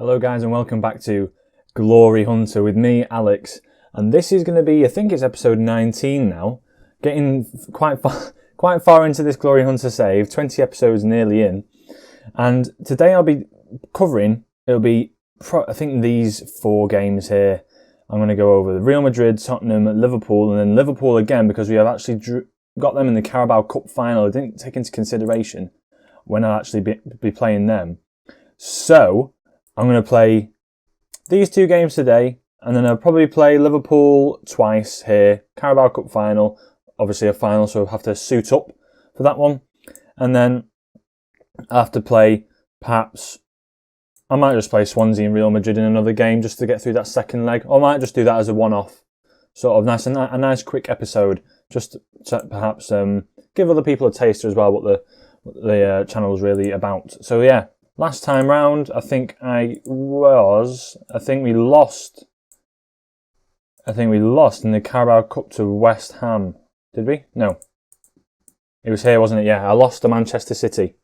Hello guys and welcome back to Glory Hunter with me, Alex. And this is going to be, I think it's episode 19 now. Getting quite far into this Glory Hunter save, 20 episodes nearly in. And today I'll be covering, I think these 4 games here. I'm going to go over the Real Madrid, Tottenham, Liverpool, and then Liverpool again because we have actually got them in the Carabao Cup final. I didn't take into consideration when I'll actually be playing them. So I'm going to play these 2 games today, and then I'll probably play Liverpool twice here. Carabao Cup final, obviously a final, so I'll have to suit up for that one. And then I'll have to play, perhaps, I might just play Swansea and Real Madrid in another game just to get through that second leg. Or I might just do that as a one-off, sort of a nice quick episode, just to perhaps give other people a taster as well what the channel is really about. So yeah. Last time round, I think we lost in the Carabao Cup to West Ham. Did we? No. It was here, wasn't it? Yeah, I lost to Manchester City.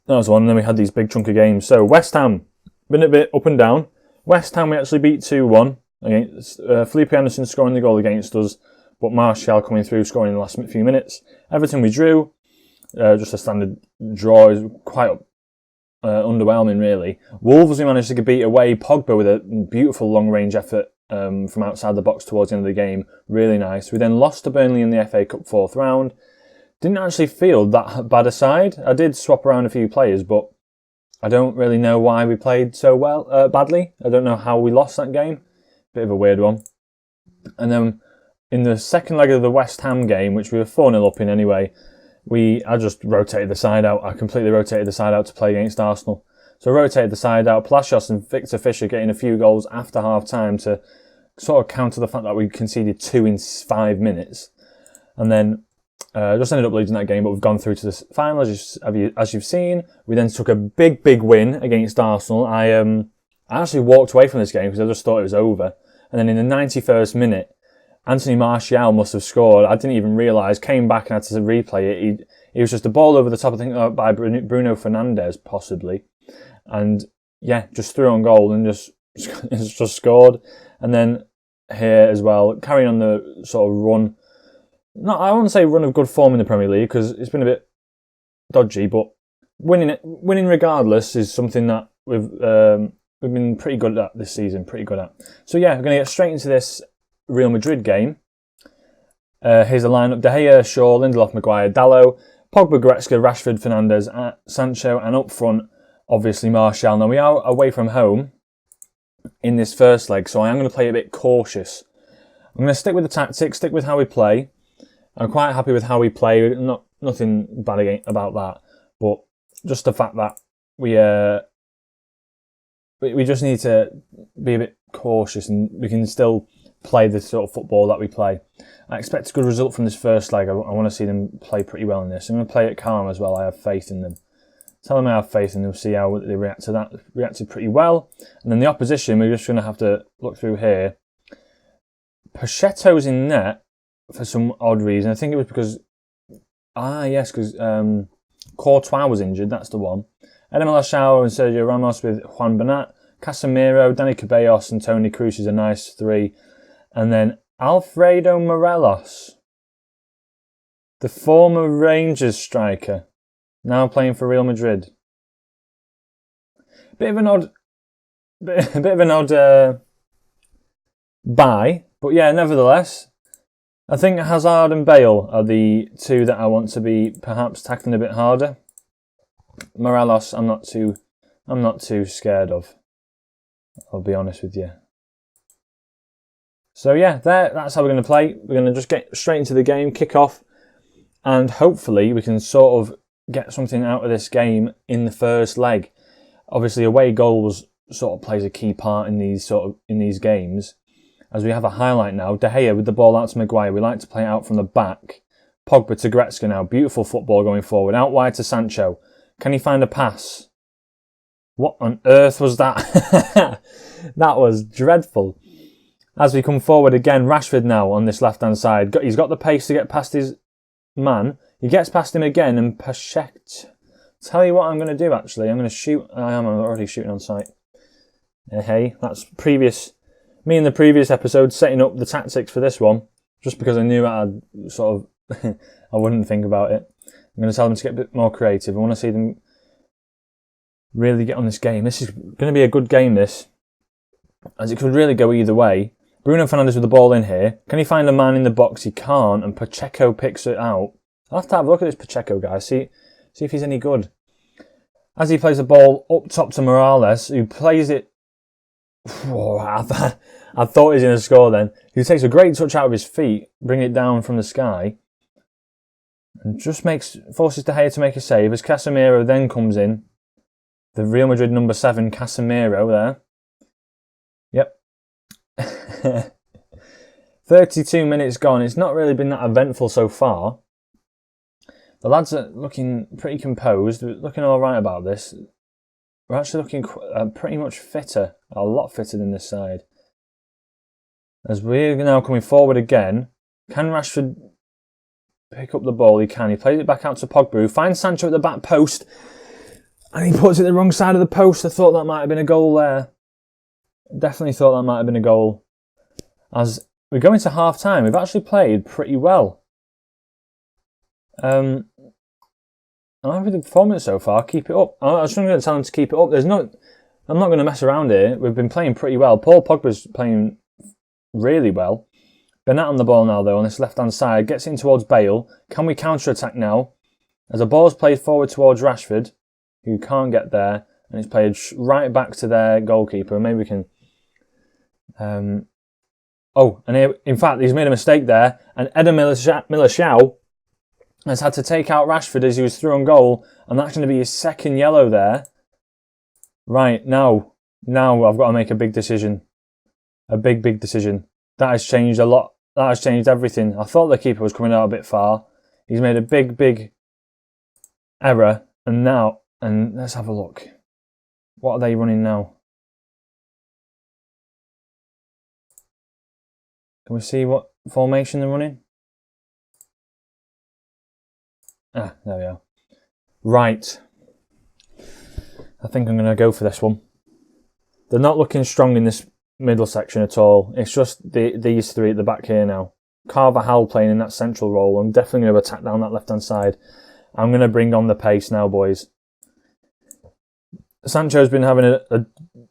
That was one, and then we had these big chunk of games. So, West Ham, been a bit up and down. West Ham, we actually beat 2-1. Against, Felipe Anderson scoring the goal against us, but Martial coming through, scoring in the last few minutes. Everton, we drew. Just a standard draw, is quite underwhelming, really. Wolves, we managed to beat away. Pogba with a beautiful long-range effort from outside the box towards the end of the game. Really nice. We then lost to Burnley in the FA Cup 4th round. Didn't actually feel that bad a side. I did swap around a few players, but I don't really know why we played so badly. I don't know how we lost that game. Bit of a weird one. And then in the second leg of the West Ham game, which we were 4-0 up in anyway, I just rotated the side out. I completely rotated the side out to play against Arsenal. So I rotated the side out. Palacios and Victor Fisher getting a few goals after half-time to sort of counter the fact that we conceded 2 in 5 minutes. And then just ended up losing that game, but we've gone through to the final, as you've seen. We then took a big win against Arsenal. I actually walked away from this game because I just thought it was over. And then in the 91st minute, Anthony Martial must have scored. I didn't even realise. Came back and had to replay it. It was just a ball over the top, I think, by Bruno Fernandes, possibly. And, yeah, just threw on goal and just scored. And then here as well, carrying on the sort of run. I wouldn't say run of good form in the Premier League because it's been a bit dodgy, but winning regardless is something that we've been pretty good at this season, So, yeah, we're going to get straight into this Real Madrid game. Here's the lineup: De Gea, Shaw, Lindelof, Maguire, Dalot, Pogba, Goretzka, Rashford, Fernandes, Sancho, and up front, obviously Martial. Now we are away from home in this first leg, so I am going to play a bit cautious. I'm going to stick with the tactics, stick with how we play. I'm quite happy with how we play. Nothing bad about that, but just the fact that we just need to be a bit cautious, and we can still play the sort of football that we play. I expect a good result from this first leg. I want to see them play pretty well in this. I'm going to play it calm as well. I have faith in them. Tell them I have faith in them, see how they react to that. Reacted pretty well. And then the opposition, we're just going to have to look through here. Pachetto's in net for some odd reason. I think it was because... because Courtois was injured. That's the one. Eder Militao and Sergio Ramos with Juan Bernat. Casemiro, Dani Ceballos and Toni Kroos is a nice 3. And then Alfredo Morelos, the former Rangers striker, now playing for Real Madrid. Bit of an odd buy, but yeah, nevertheless, I think Hazard and Bale are the 2 that I want to be perhaps tackling a bit harder. Morelos, I'm not too scared of. I'll be honest with you. So yeah, that's how we're going to play. We're going to just get straight into the game, kick off, and hopefully we can sort of get something out of this game in the first leg. Obviously, away goals sort of plays a key part in these games. As we have a highlight now, De Gea with the ball out to Maguire. We like to play it out from the back. Pogba to Goretzka now. Beautiful football going forward. Out wide to Sancho. Can he find a pass? What on earth was that? That was dreadful. As we come forward again, Rashford now on this left-hand side. He's got the pace to get past his man. He gets past him again and Pachet. Tell you what I'm going to do, actually. I'm going to shoot. I am already shooting on sight. Hey, that's me in the previous episode setting up the tactics for this one, just because I knew I'd sort of, I wouldn't think about it. I'm going to tell them to get a bit more creative. I want to see them really get on this game. This is going to be a good game, this, as it could really go either way. Bruno Fernandes with the ball in here. Can he find a man in the box? He can't, and Pacheco picks it out. I'll have to have a look at this Pacheco guy, see if he's any good. As he plays the ball up top to Morales, who plays it... Whoa, I thought he was going to score then. He takes a great touch out of his feet, bring it down from the sky, and just forces De Gea to make a save as Casemiro then comes in. The Real Madrid number 7, Casemiro there. Yep. 32 minutes gone. It's not really been that eventful so far. The lads are looking pretty composed, looking all right about this. We're actually looking pretty much fitter, a lot fitter than this side. As we're now coming forward again, can Rashford pick up the ball? He can. He plays it back out to Pogba, who finds Sancho at the back post, and he puts it the wrong side of the post. I thought that might have been a goal there. Definitely thought that might have been a goal. As we go into half time, we've actually played pretty well. I'm happy with the performance so far. Keep it up. I was going to tell them to keep it up. I'm not going to mess around here. We've been playing pretty well. Paul Pogba's playing really well. Bernat on the ball now, though, on this left-hand side. Gets in towards Bale. Can we counter-attack now? As the ball's played forward towards Rashford, who can't get there, and it's played right back to their goalkeeper. Maybe we can... and here, in fact, he's made a mistake there, and Eder Militao has had to take out Rashford as he was through on goal, and that's going to be his second yellow there. Right, now I've got to make a big decision. A big decision. That has changed a lot. That has changed everything. I thought the keeper was coming out a bit far. He's made a big error, and let's have a look. What are they running now? Can we see what formation they're running? There we are. Right. I think I'm going to go for this one. They're not looking strong in this middle section at all. It's just these three at the back here now. Carvajal playing in that central role. I'm definitely going to attack down that left-hand side. I'm going to bring on the pace now, boys. Sancho's been having a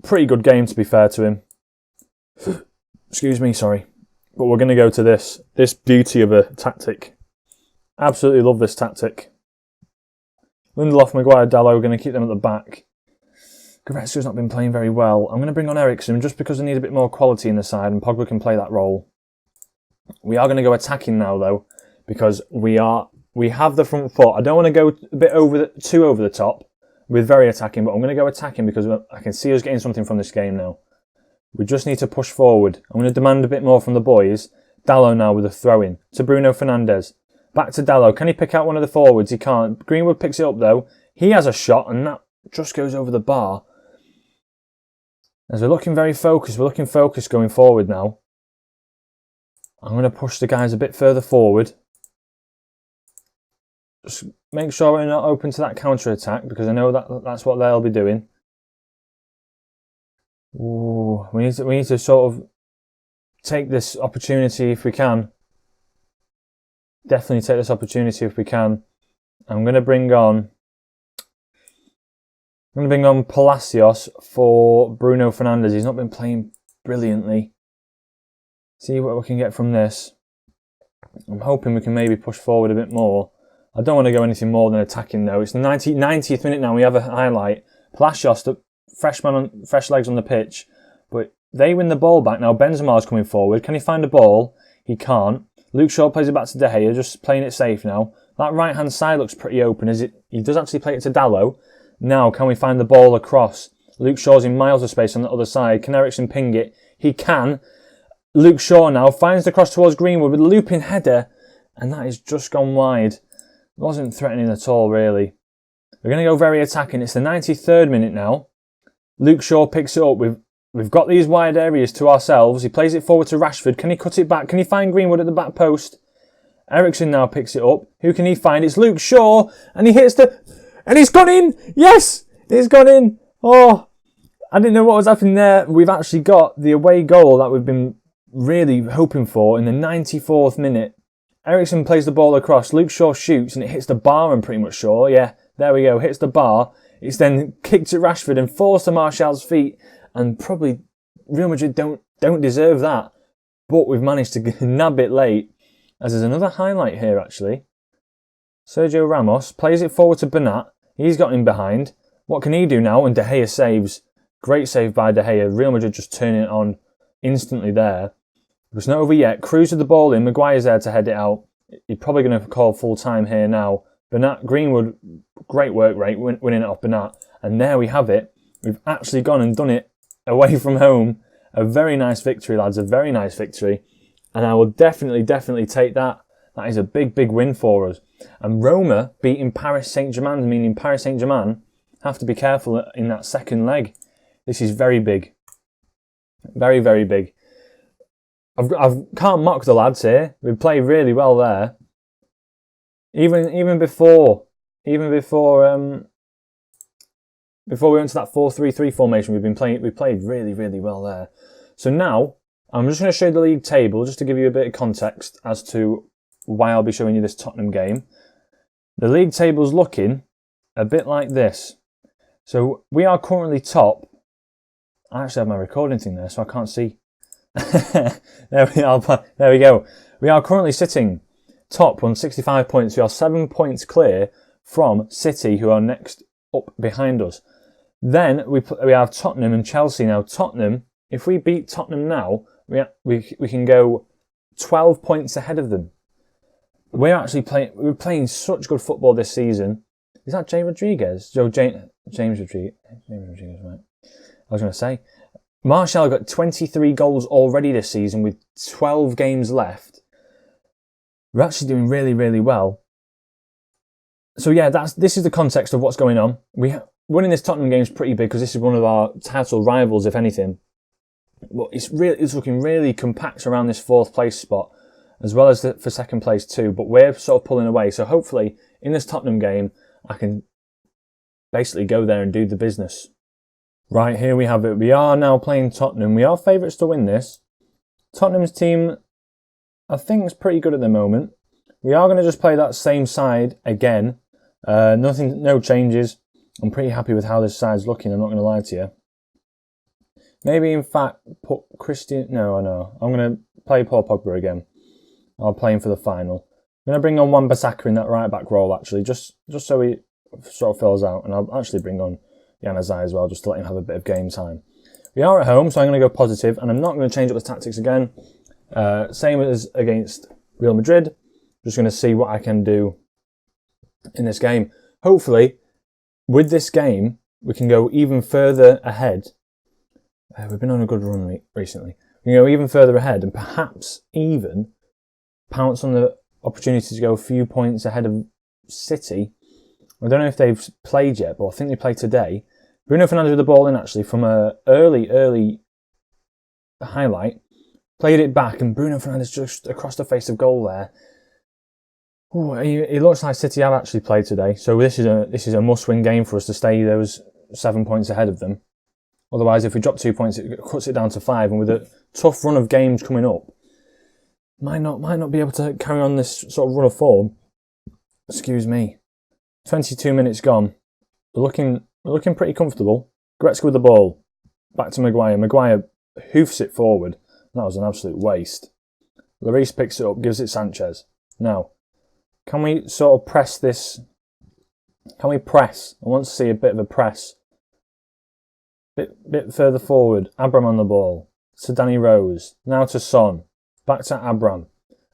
pretty good game, to be fair to him. Excuse me, sorry. But we're going to go to this beauty of a tactic. Absolutely love this tactic. Lindelof, Maguire, Dalot, going to keep them at the back. Goretzka's not been playing very well. I'm going to bring on Eriksen just because I need a bit more quality in the side and Pogba can play that role. We are going to go attacking now though, because we have the front foot. I don't want to go a bit too over the top with very attacking, but I'm going to go attacking because I can see us getting something from this game now. We just need to push forward. I'm going to demand a bit more from the boys. Dalot now with a throw-in to Bruno Fernandes. Back to Dalot. Can he pick out one of the forwards? He can't. Greenwood picks it up though. He has a shot and that just goes over the bar. As we're looking very focused, we're looking focused going forward now. I'm going to push the guys a bit further forward. Just make sure we're not open to that counter-attack because I know that's what they'll be doing. Ooh, we need to sort of take this opportunity if we can. Definitely take this opportunity if we can. I'm going to bring on Palacios for Bruno Fernandes. He's not been playing brilliantly. See what we can get from this. I'm hoping we can maybe push forward a bit more. I don't want to go anything more than attacking though. It's the 90th minute now. We have a highlight. Palacios, the fresh legs on the pitch. But they win the ball back. Now Benzema's coming forward. Can he find a ball? He can't. Luke Shaw plays it back to De Gea, just playing it safe now. That right-hand side looks pretty open. He does actually play it to Dalot. Now, can we find the ball across? Luke Shaw's in miles of space on the other side. Can Eriksen ping it? He can. Luke Shaw now finds the cross towards Greenwood with a looping header. And that is just gone wide. It wasn't threatening at all, really. We're going to go very attacking. It's the 93rd minute now. Luke Shaw picks it up. We've got these wide areas to ourselves. He plays it forward to Rashford. Can he cut it back? Can he find Greenwood at the back post? Eriksen now picks it up. Who can he find? It's Luke Shaw. And he hits and he's gone in! Yes! It's gone in! Oh! I didn't know what was happening there. We've actually got the away goal that we've been really hoping for in the 94th minute. Ericsson plays the ball across. Luke Shaw shoots and it hits the bar, I'm pretty much sure. Yeah, there we go. Hits the bar. It's then kicked at Rashford and forced to Martial's feet. And probably Real Madrid don't deserve that. But we've managed to nab it late. As there's another highlight here, actually. Sergio Ramos plays it forward to Bernat. He's got him behind. What can he do now? And De Gea saves. Great save by De Gea. Real Madrid just turning it on instantly there. It's not over yet. Cruz with the ball in. Maguire's there to head it out. He's probably going to call full time here now. Bernat, Greenwood, great work rate, winning it off Bernat. And there we have it. We've actually gone and done it away from home. A very nice victory, lads. A very nice victory. And I will definitely take that. That is a big win for us. And Roma beating Paris Saint-Germain, meaning Paris Saint-Germain have to be careful in that second leg. This is very big. Very big. I can't mock the lads here. We played really well there. Even before we went to that 4-3-3 formation, we played really well there. So now I'm just going to show you the league table just to give you a bit of context as to why I'll be showing you this Tottenham game. The league table's looking a bit like this. So we are currently top. I actually have my recording thing there, so I can't see. There we go. We are currently sitting top on 65 points. We are 7 points clear from City, who are next up behind us. Then we have Tottenham and Chelsea. Now Tottenham, if we beat Tottenham now, we can go 12 points ahead of them. We're playing such good football this season. Is that James Rodriguez, right? I was going to say. Martial got 23 goals already this season with 12 games left. We're actually doing really well. So yeah, this is the context of what's going on. Winning this Tottenham game is pretty big because this is one of our title rivals, if anything. But it's looking really compact around this 4th place spot, as well as for 2nd place too. But we're sort of pulling away. So hopefully in this Tottenham game, I can basically go there and do the business. Right, here we have it. We are now playing Tottenham. We are favourites to win this. Tottenham's team, I think, is pretty good at the moment. We are going to just play that same side again. No changes. I'm pretty happy with how this side's looking, I'm not going to lie to you. Maybe, in fact, put Christian... No, I know. I'm going to play Paul Pogba again. I'll play him for the final. I'm going to bring on Wan-Bissaka in that right-back role, actually, just so he sort of fills out. And I'll actually bring on Januzaj as well, just to let him have a bit of game time. We are at home, so I'm going to go positive, and I'm not going to change up the tactics again. Same as against Real Madrid. Just going to see what I can do in this game. Hopefully, with this game, we can go even further ahead. We've been on a good run recently. We can go even further ahead and perhaps even pounce on the opportunity to go a few points ahead of City. I don't know if they've played yet, but I think they play today. Bruno Fernandes with the ball in, actually, from an early highlight. Played it back, and Bruno Fernandes just across the face of goal there. Ooh, it looks like City have actually played today, so this is a must-win game for us to stay those 7 points ahead of them. Otherwise, if we drop 2 points, it cuts it down to 5, and with a tough run of games coming up, might not be able to carry on this sort of run of form. Excuse me. 22 minutes gone. We're looking pretty comfortable. Goretzka with the ball. Back to Maguire. Maguire hoofs it forward. That was an absolute waste. Lloris picks it up, gives it Sanchez. Now, can we sort of press this? Can we press? I want to see a bit of a press. Bit further forward. Abram on the ball. To Danny Rose. Now to Son. Back to Abram.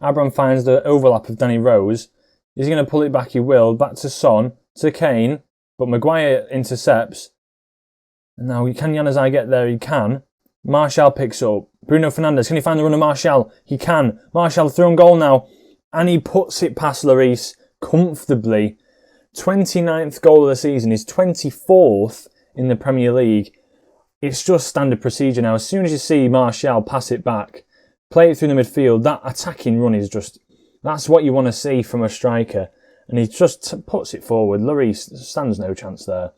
Abram finds the overlap of Danny Rose. Is he going to pull it back? He will. Back to Son. To Kane. But Maguire intercepts. And now, can Januzaj get there? He can. Martial picks up. Bruno Fernandes. Can he find the run of Martial? He can. Martial through on goal now. And he puts it past Lloris comfortably. 29th goal of the season. His 24th in the Premier League. It's just standard procedure now. As soon as you see Martial pass it back, play it through the midfield, that attacking run is just... That's what you want to see from a striker. And he just puts it forward. Lloris stands no chance there.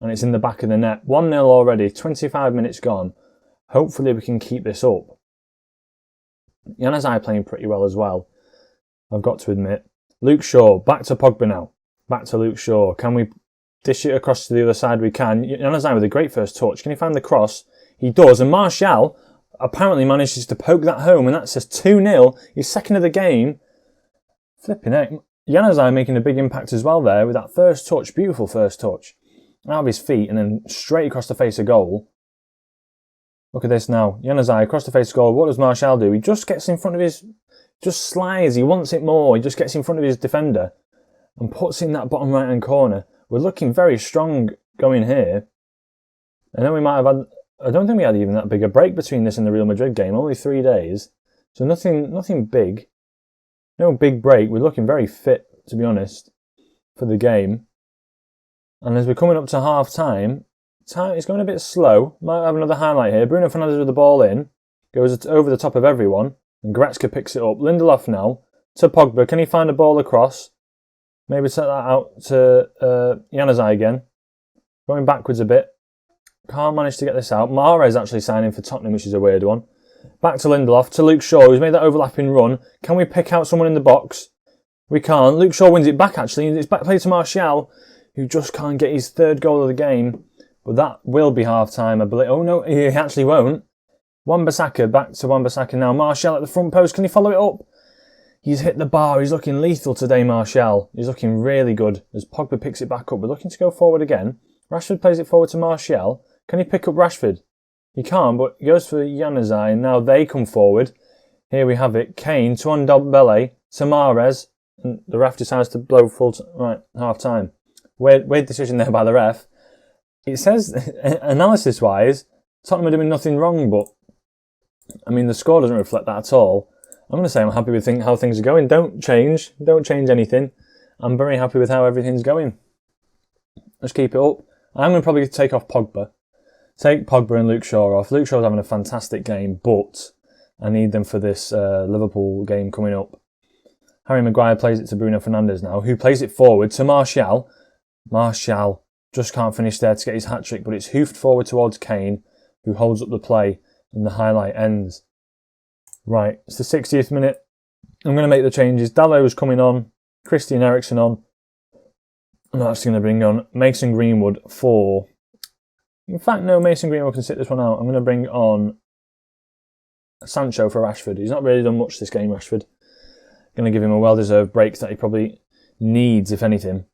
and it's in the back of the net. 1-0 already, 25 minutes gone. Hopefully we can keep this up. Haymanager playing pretty well as well, I've got to admit. Luke Shaw, back to Pogba now. Back to Luke Shaw. Can we dish it across to the other side? We can. Haymanager with a great first touch. Can he find the cross? He does, and Martial apparently manages to poke that home, and that says 2-0. He's second of the game. Flipping heck. Haymanager making a big impact as well there with that first touch. Beautiful first touch. Out of his feet and then straight across the face of goal. Look at this now. Haymanager across the face of goal. What does Martial do? He just gets in front of his... Just slides. He wants it more. He just gets in front of his defender and puts it in that bottom right-hand corner. We're looking very strong going here. I know we might have had... I don't think we had even that big a break between this and the Real Madrid game. Only 3 days. So nothing big. No big break. We're looking very fit, to be honest, for the game. And as we're coming up to half-time, it's going a bit slow. Might have another highlight here. Bruno Fernandes with the ball in. Goes over the top of everyone. And Goretzka picks it up. Lindelof now to Pogba. Can he find a ball across? Maybe set that out to Haymanager again. Going backwards a bit. Can't manage to get this out. Mahrez actually signing for Tottenham, which is a weird one. Back to Lindelof, to Luke Shaw, who's made that overlapping run. Can we pick out someone in the box? We can't. Luke Shaw wins it back, actually. It's back play to Martial, who just can't get his third goal of the game. But that will be half-time, I believe. Oh, no, he actually won't. Wan-Bissaka, back to Wan-Bissaka now. Martial at the front post. Can he follow it up? He's hit the bar. He's looking lethal today, Martial. He's looking really good as Pogba picks it back up. We're looking to go forward again. Rashford plays it forward to Martial. Can he pick up Rashford? He can't, but he goes for Haymanager, and now they come forward. Here we have it. Kane to Ndombele, to Mahrez, and the ref decides to blow half-time. Weird decision there by the ref. It says, analysis-wise, Tottenham are doing nothing wrong, but, I mean, the score doesn't reflect that at all. I'm going to say I'm happy with how things are going. Don't change anything. I'm very happy with how everything's going. Let's keep it up. I'm going to probably take off Pogba. Take Pogba and Luke Shaw off. Luke Shaw's having a fantastic game, but I need them for this Liverpool game coming up. Harry Maguire plays it to Bruno Fernandes now, who plays it forward to Martial. Martial just can't finish there to get his hat-trick, but it's hoofed forward towards Kane, who holds up the play, and the highlight ends. Right, it's the 60th minute. I'm going to make the changes. Dalot's coming on. Christian Eriksen on. I'm actually going to bring on Mason Greenwood for... In fact, no, Mason Greenwood can sit this one out. I'm going to bring on Sancho for Rashford. He's not really done much this game, Rashford. Going to give him a well-deserved break that he probably needs, if anything.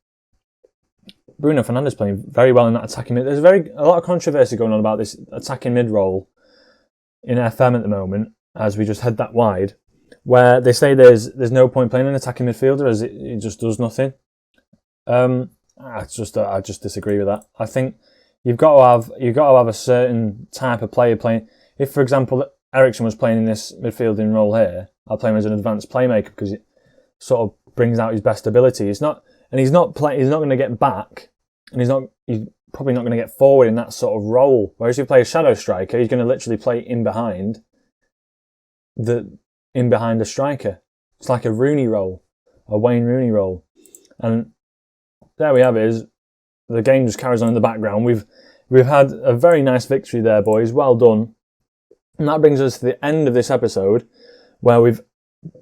Bruno Fernandes playing very well in that attacking mid. There's a lot of controversy going on about this attacking mid role in FM at the moment, as we just head that wide, where they say there's no point playing an attacking midfielder as it just does nothing. I just disagree with that. I think you've got to have a certain type of player playing. If, for example, Eriksen was playing in this midfielding role here, I'll play him as an advanced playmaker because it sort of brings out his best ability. He's not going to get back, and he's probably not going to get forward in that sort of role. Whereas if you play a shadow striker, he's going to literally play in behind a striker. It's like a Rooney role, a Wayne Rooney role, and there we have it. Is the game just carries on in the background. We've had a very nice victory there, boys. Well done. And that brings us to the end of this episode, where we've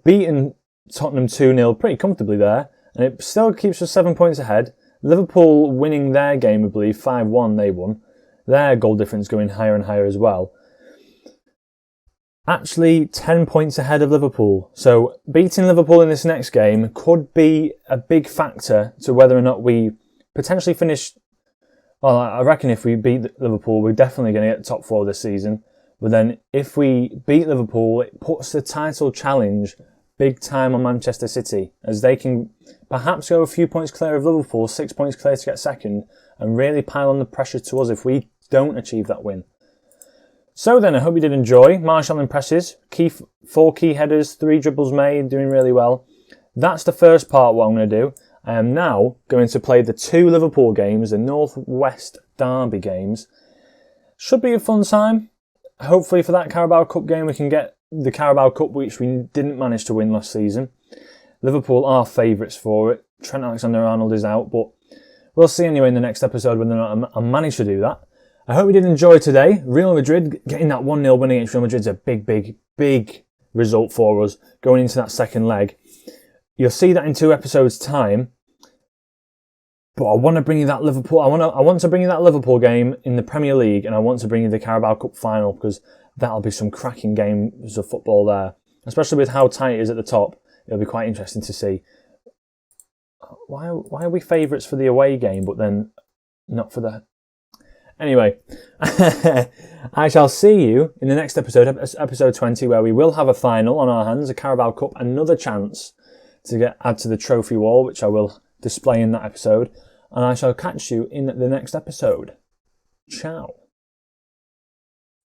beaten Tottenham 2-0 pretty comfortably there, and it still keeps us 7 points ahead. Liverpool winning their game, I believe, 5-1 they won. Their goal difference going higher and higher as well. Actually, 10 points ahead of Liverpool. So beating Liverpool in this next game could be a big factor to whether or not we potentially finish... Well, I reckon if we beat Liverpool, we're definitely going to get top 4 this season. But then if we beat Liverpool, it puts the title challenge big time on Manchester City, as they can perhaps go a few points clear of Liverpool, 6 points clear to get second, and really pile on the pressure to us if we don't achieve that win. So then, I hope you did enjoy. Martial impresses. 4 key headers, 3 dribbles made, doing really well. That's the first part, what I'm going to do. I am now going to play the 2 Liverpool games, the North West Derby games. Should be a fun time. Hopefully for that Carabao Cup game we can get the Carabao Cup, which we didn't manage to win last season. Liverpool are favourites for it. Trent Alexander-Arnold is out, but We'll see anyway in the next episode whether or not I manage to do that. I hope you did enjoy today. Real Madrid, getting that 1-0 win against Real Madrid is a big result for us going into that second leg. You'll see that in 2 episodes' time. But I want to bring you that Liverpool. I want to bring you that Liverpool game in the Premier League, and I want to bring you the Carabao Cup final, because that'll be some cracking games of football there. Especially with how tight it is at the top, it'll be quite interesting to see. Why are we favourites for the away game, but then not for the... Anyway, I shall see you in the next episode, episode 20, where we will have a final on our hands, a Carabao Cup, another chance to add to the trophy wall, which I will display in that episode. And I shall catch you in the next episode. Ciao.